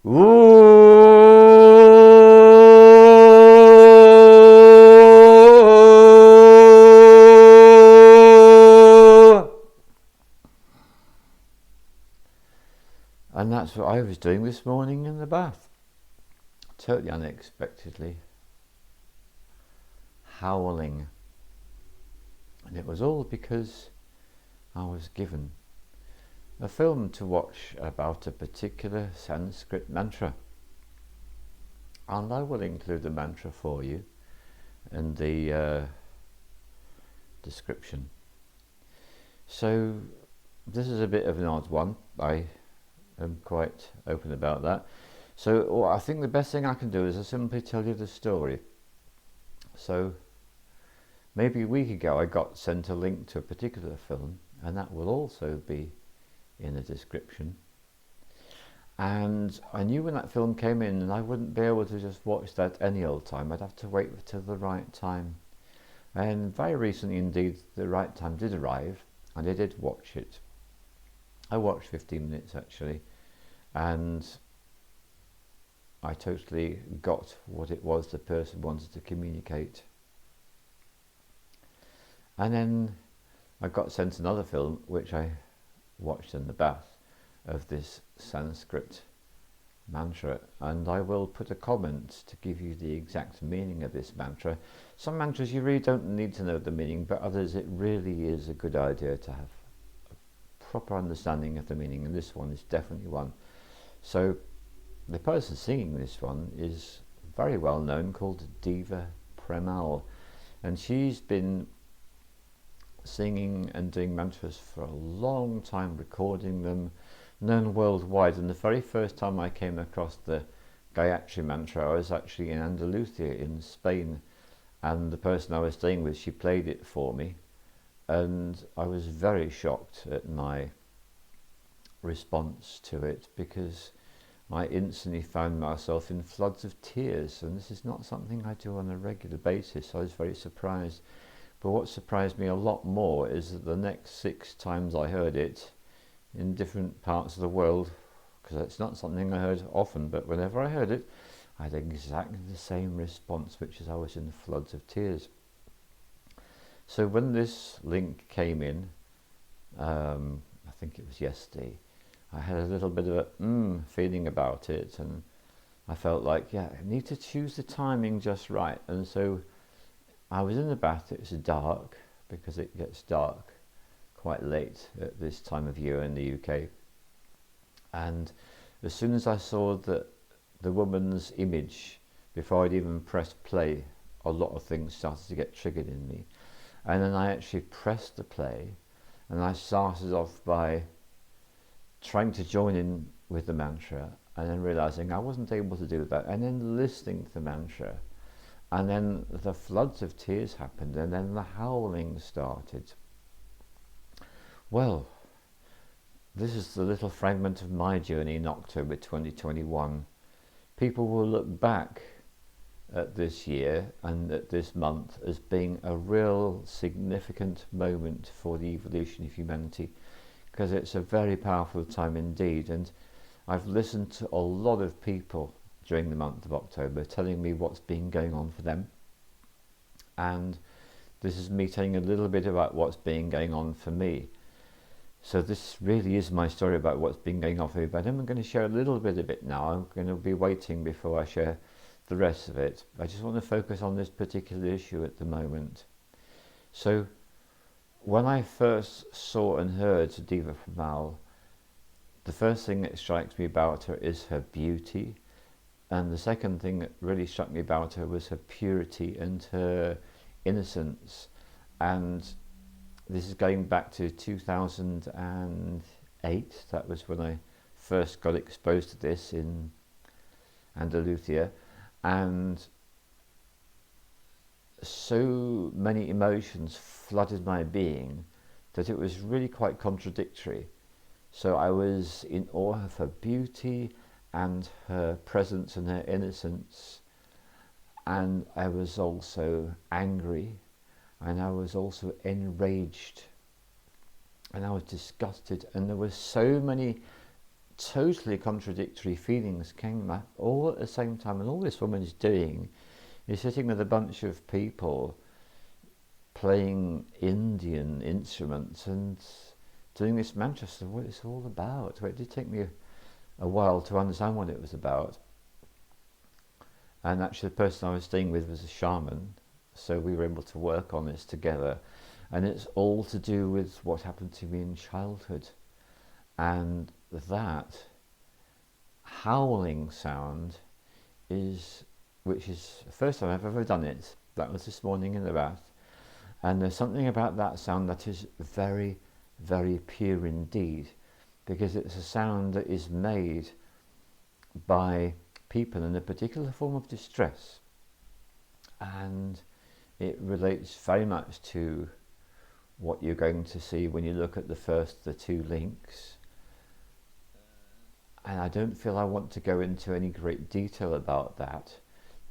And that's what I was doing this morning in the bath. Totally unexpectedly. Howling. And it was all because I was given a film to watch about a particular Sanskrit mantra. And I will include the mantra for you in the description. So this is a bit of an odd one. I am quite open about that. So I think the best thing I can do is I simply tell you the story. So maybe a week ago I got sent a link to a particular film, and that will also be in the description. And I knew when that film came in, and I wouldn't be able to just watch that any old time. I'd have to wait till the right time. And very recently indeed, the right time did arrive, and I did watch it. I watched 15 minutes actually, and I totally got what it was the person wanted to communicate. And then I got sent another film, which I watched in the bath, of this Sanskrit mantra, and I will put a comment to give you the exact meaning of this mantra. Some mantras you really don't need to know the meaning, but others it really is a good idea to have a proper understanding of the meaning, and this one is definitely one. So the person singing this one is very well known, called Diva Premal, and she's been singing and doing mantras for a long time, recording them, known worldwide. And the very first time I came across the Gayatri mantra, I was actually in Andalusia in Spain, and the person I was staying with, she played it for me, and I was very shocked at my response to it, because I instantly found myself in floods of tears, and this is not something I do on a regular basis. I was very surprised. But what surprised me a lot more is that the next 6 times I heard it in different parts of the world, because it's not something I heard often, but whenever I heard it, I had exactly the same response, which is I was in floods of tears. So when this link came in, I think it was yesterday, I had a little bit of a feeling about it, and I felt like, yeah, I need to choose the timing just right. And so I was in the bath. It was dark, because it gets dark quite late at this time of year in the UK. And as soon as I saw the woman's image, before I'd even pressed play, a lot of things started to get triggered in me. And then I actually pressed the play, and I started off by trying to join in with the mantra, and then realizing I wasn't able to do that, and then listening to the mantra. And then the floods of tears happened, and then the howling started. Well, this is the little fragment of my journey in October 2021. People will look back at this year and at this month as being a real significant moment for the evolution of humanity, because it's a very powerful time indeed. And I've listened to a lot of people during the month of October telling me what's been going on for them, and this is me telling a little bit about what's been going on for me. So this really is my story about what's been going on for me, but I'm going to share a little bit of it now. I'm going to be waiting before I share the rest of it. I just want to focus on this particular issue at the moment. So when I first saw and heard Diva Premal, the first thing that strikes me about her is her beauty. And the second thing that really struck me about her was her purity and her innocence. And this is going back to 2008. That was when I first got exposed to this in Andalusia. And so many emotions flooded my being that it was really quite contradictory. So I was in awe of her beauty and her presence and her innocence, and I was also angry, and I was also enraged, and I was disgusted, and there were so many totally contradictory feelings came up all at the same time, and all this woman is doing is sitting with a bunch of people playing Indian instruments and doing this mantra. So what it's all about. It did take me a while to understand what it was about. And actually the person I was staying with was a shaman, so we were able to work on this together. And it's all to do with what happened to me in childhood. And that howling sound which is the first time I've ever done it. That was this morning in the bath. And there's something about that sound that is very, very pure indeed, because it's a sound that is made by people in a particular form of distress. And it relates very much to what you're going to see when you look at the two links. And I don't feel I want to go into any great detail about that.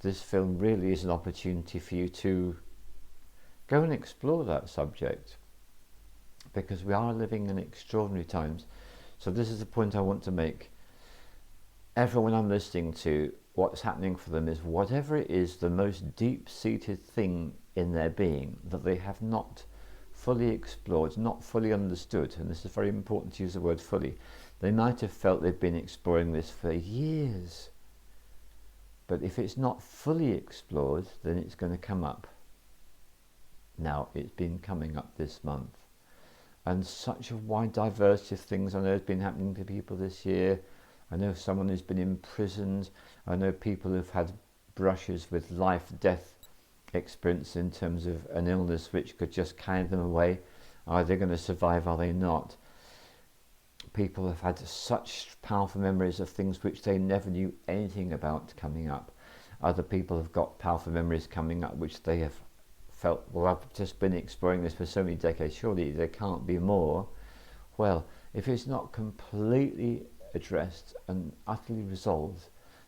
This film really is an opportunity for you to go and explore that subject, because we are living in extraordinary times. So this is the point I want to make. Everyone I'm listening to, what's happening for them is whatever it is, the most deep-seated thing in their being that they have not fully explored, not fully understood, and this is very important to use the word fully. They might have felt they've been exploring this for years, but if it's not fully explored, then it's going to come up. Now, it's been coming up this month, and such a wide diversity of things I know has been happening to people this year. I know someone who's been imprisoned. I know people who've had brushes with life-death experience in terms of an illness which could just carry them away. Are they going to survive? Are they not? People have had such powerful memories of things which they never knew anything about coming up. Other people have got powerful memories coming up which they have felt, well, I've just been exploring this for so many decades, surely there can't be more. Well, if it's not completely addressed and utterly resolved,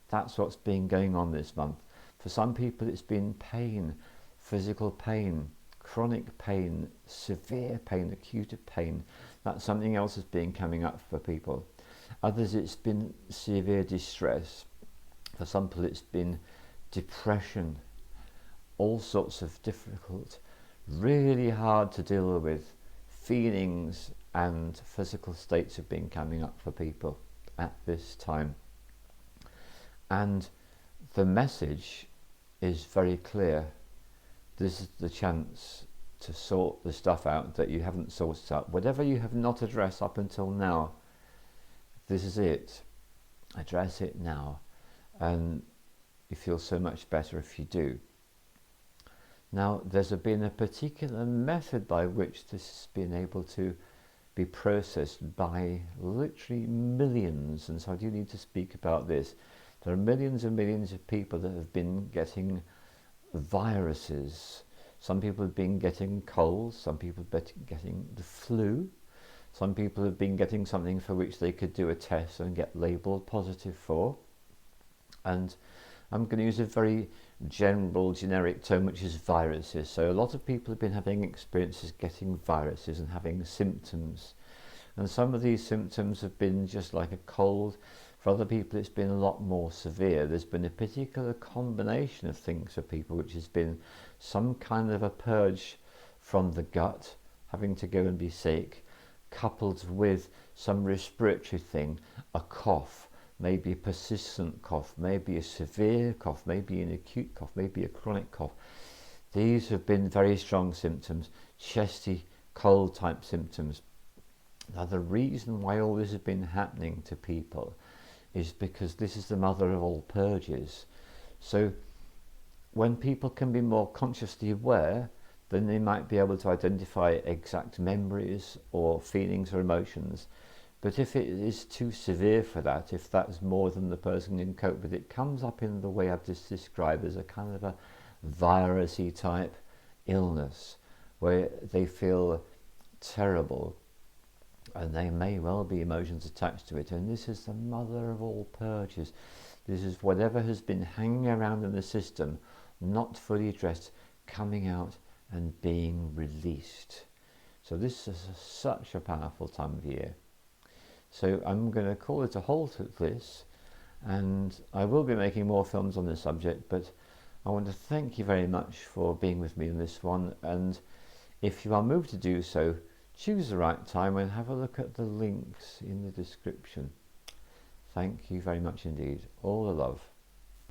that's what's been going on this month. For some people it's been pain, physical pain, chronic pain, severe pain, acute pain. That's something else has been coming up for people. Others it's been severe distress. For some people it's been depression, all sorts of difficult, really hard to deal with feelings and physical states have been coming up for people at this time. And the message is very clear. This is the chance to sort the stuff out that you haven't sorted out. Whatever you have not addressed up until now, this is it. Address it now. And you feel so much better if you do. Now, there's been a particular method by which this has been able to be processed by literally millions, and so I do need to speak about this. There are millions and millions of people that have been getting viruses. Some people have been getting colds, some people have been getting the flu, some people have been getting something for which they could do a test and get labelled positive for. And I'm going to use a very general, generic term, which is viruses. So a lot of people have been having experiences getting viruses and having symptoms. And some of these symptoms have been just like a cold. For other people, it's been a lot more severe. There's been a particular combination of things for people, which has been some kind of a purge from the gut, having to go and be sick, coupled with some respiratory thing, a cough, maybe a persistent cough, maybe a severe cough, maybe an acute cough, maybe a chronic cough. These have been very strong symptoms, chesty, cold type symptoms. Now the reason why all this has been happening to people is because this is the mother of all purges. So when people can be more consciously aware, then they might be able to identify exact memories or feelings or emotions. But if it is too severe for that, if that's more than the person can cope with, it comes up in the way I've just described as a kind of a virusy type illness where they feel terrible and they may well be emotions attached to it. And this is the mother of all purges. This is whatever has been hanging around in the system, not fully addressed, coming out and being released. So this is such a powerful time of year. So I'm going to call it a halt at this, and I will be making more films on this subject, but I want to thank you very much for being with me in this one, and if you are moved to do so, choose the right time and have a look at the links in the description. Thank you very much indeed. All the love.